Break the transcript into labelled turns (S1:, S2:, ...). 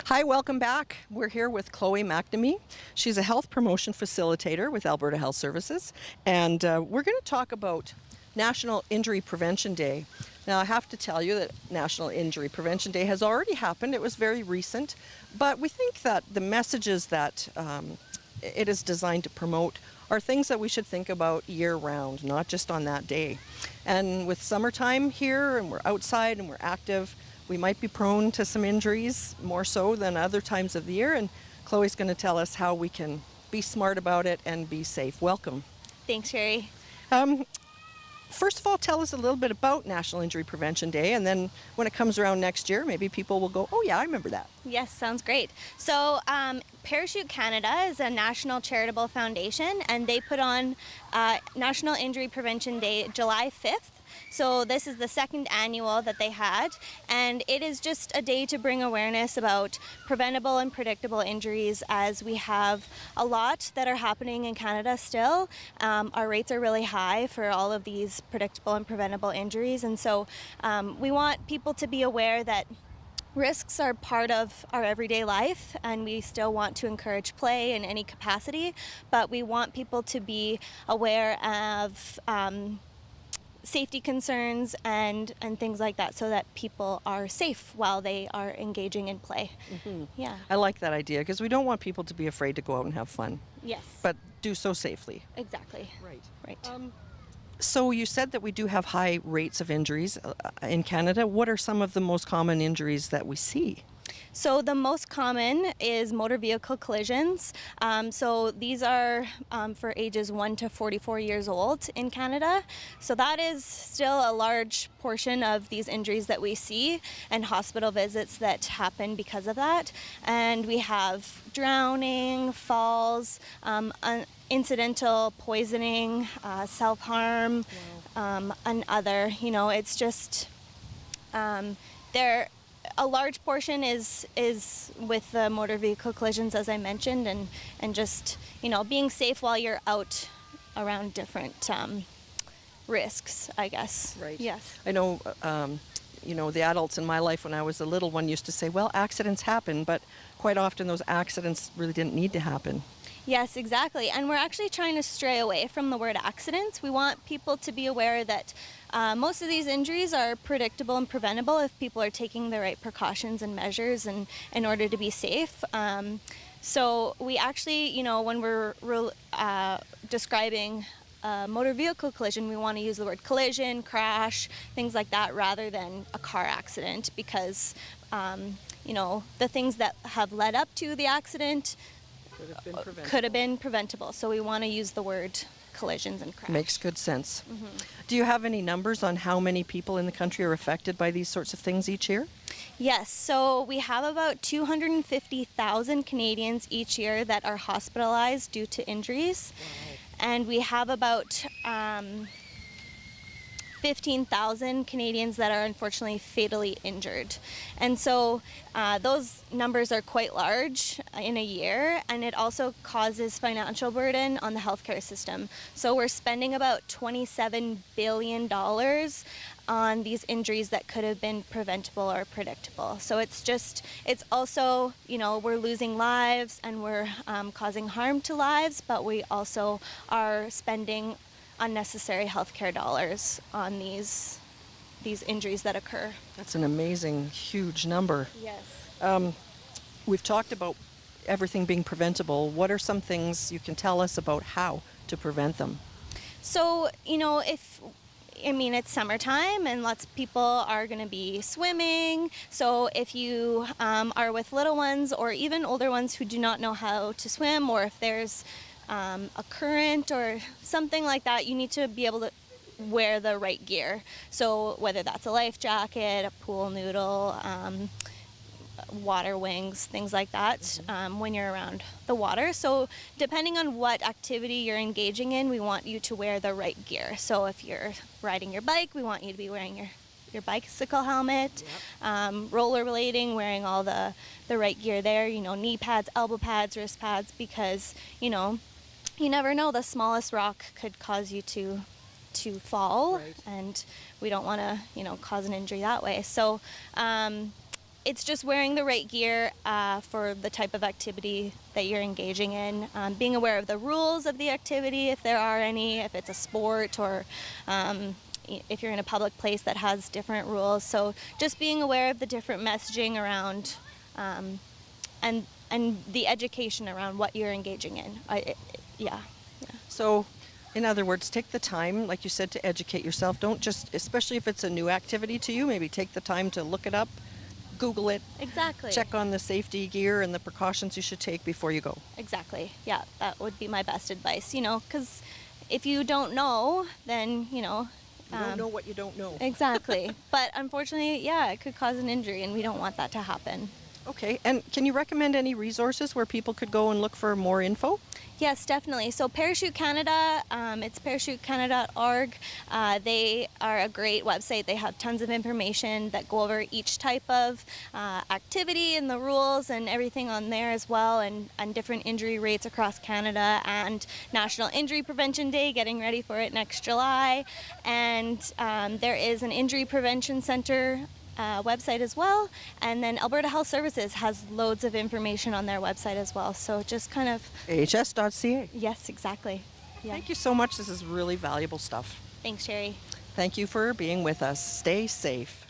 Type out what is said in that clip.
S1: Hi, welcome back. We're here with Chloe McNamee. She's a health promotion facilitator with Alberta Health Services, and we're going to talk about National Injury Prevention Day. Now, I have to tell you that National Injury Prevention Day has already happened. It was very recent, but we think that the messages that it is designed to promote are things that we should think about year-round, not just on that day. And with summertime here, and we're outside and we're active, we might be prone to some injuries more so than other times of the year, and Chloe's going to tell us how we can be smart about it and be safe. Welcome.
S2: Thanks, Sherri.
S1: First of all, tell us a little bit about National Injury Prevention Day, and then when it comes around next year, maybe people will go, oh yeah, I remember that.
S2: Yes, sounds great. So Parachute Canada is a national charitable foundation, and they put on National Injury Prevention Day July 5th. So this is the second annual that they had, and it is just a day to bring awareness about preventable and predictable injuries, as we have a lot that are happening in Canada still. Our rates are really high for all of these predictable and preventable injuries, and so we want people to be aware that risks are part of our everyday life, and we still want to encourage play in any capacity, but we want people to be aware of safety concerns and things like that, so that people are safe while they are engaging in play.
S1: Mm-hmm.
S2: Yeah.
S1: I like that idea, because we don't want people to be afraid to go out and have fun.
S2: Yes.
S1: But do so safely.
S2: Exactly.
S1: Right.
S2: Right.
S1: So you said that we do have high rates of injuries in Canada. What are some of the most common injuries that we see?
S2: So the most common is motor vehicle collisions. So these are for ages 1 to 44 years old in Canada. So that is still a large portion of these injuries that we see, and hospital visits that happen because of that. And we have drowning, falls, incidental poisoning, self-harm, and other. It's just a large portion is with the motor vehicle collisions, as I mentioned, and just being safe while you're out around different risks, I guess.
S1: Right.
S2: Yes.
S1: I know. The adults in my life when I was a little one used to say, well, accidents happen, but quite often those accidents really didn't need to happen.
S2: Yes, exactly. And we're actually trying to stray away from the word accidents. We want people to be aware that most of these injuries are predictable and preventable if people are taking the right precautions and measures in order to be safe. So we actually, when we're describing a motor vehicle collision, we want to use the word collision, crash, things like that, rather than a car accident, because the things that have led up to the accident could have been preventable. So we want to use the word collisions and crash.
S1: Makes good sense.
S2: Mm-hmm.
S1: Do you have any numbers on how many people in the country are affected by these sorts of things each year?
S2: Yes, so we have about 250,000 Canadians each year that are hospitalized due to injuries.
S1: Wow. And
S2: we have about 15,000 Canadians that are unfortunately fatally injured. And so those numbers are quite large in a year, and it also causes financial burden on the healthcare system. So we're spending about $27 billion on these injuries that could have been preventable or predictable. So it's also, we're losing lives, and we're causing harm to lives, but we also are spending unnecessary healthcare dollars on these injuries that occur.
S1: That's an amazing, huge number.
S2: Yes.
S1: We've talked about everything being preventable. What are some things you can tell us about how to prevent them?
S2: So, it's summertime, and lots of people are going to be swimming. So if you are with little ones, or even older ones who do not know how to swim, or if there's a current or something like that, you need to be able to wear the right gear. So whether that's a life jacket, a pool noodle, water wings, things like that, when you're around the water. So depending on what activity you're engaging in, we want you to wear the right gear. So if you're riding your bike, we want you to be wearing your bicycle helmet. Yep. Rollerblading, wearing all the right gear there, knee pads, elbow pads, wrist pads, because you never know, the smallest rock could cause you to fall. Right. And we don't want to cause an injury that way. So it's just wearing the right gear for the type of activity that you're engaging in. Being aware of the rules of the activity, if there are any, if it's a sport or if you're in a public place that has different rules. So just being aware of the different messaging around and the education around what you're engaging in. Yeah.
S1: So, in other words, take the time, like you said, to educate yourself. Don't just, especially if it's a new activity to you, maybe take the time to look it up, Google it,
S2: Exactly.
S1: check on the safety gear and the precautions you should take before you go.
S2: Exactly. Yeah, that would be my best advice, because if you don't know, then,
S1: You don't know what you don't know.
S2: Exactly. But unfortunately, yeah, it could cause an injury, and we don't want that to happen.
S1: Okay, and can you recommend any resources where people could go and look for more info?
S2: Yes, definitely. So Parachute Canada, it's parachutecanada.org. They are a great website. They have tons of information that go over each type of activity and the rules and everything on there as well, and different injury rates across Canada, and National Injury Prevention Day, getting ready for it next July. And there is an Injury Prevention Center website as well, and then Alberta Health Services has loads of information on their website as well, so just kind of
S1: AHS.ca.
S2: yes, exactly. Yeah.
S1: Thank you so much. This is really valuable stuff.
S2: Thanks, Sherri.
S1: Thank you for being with us. Stay safe.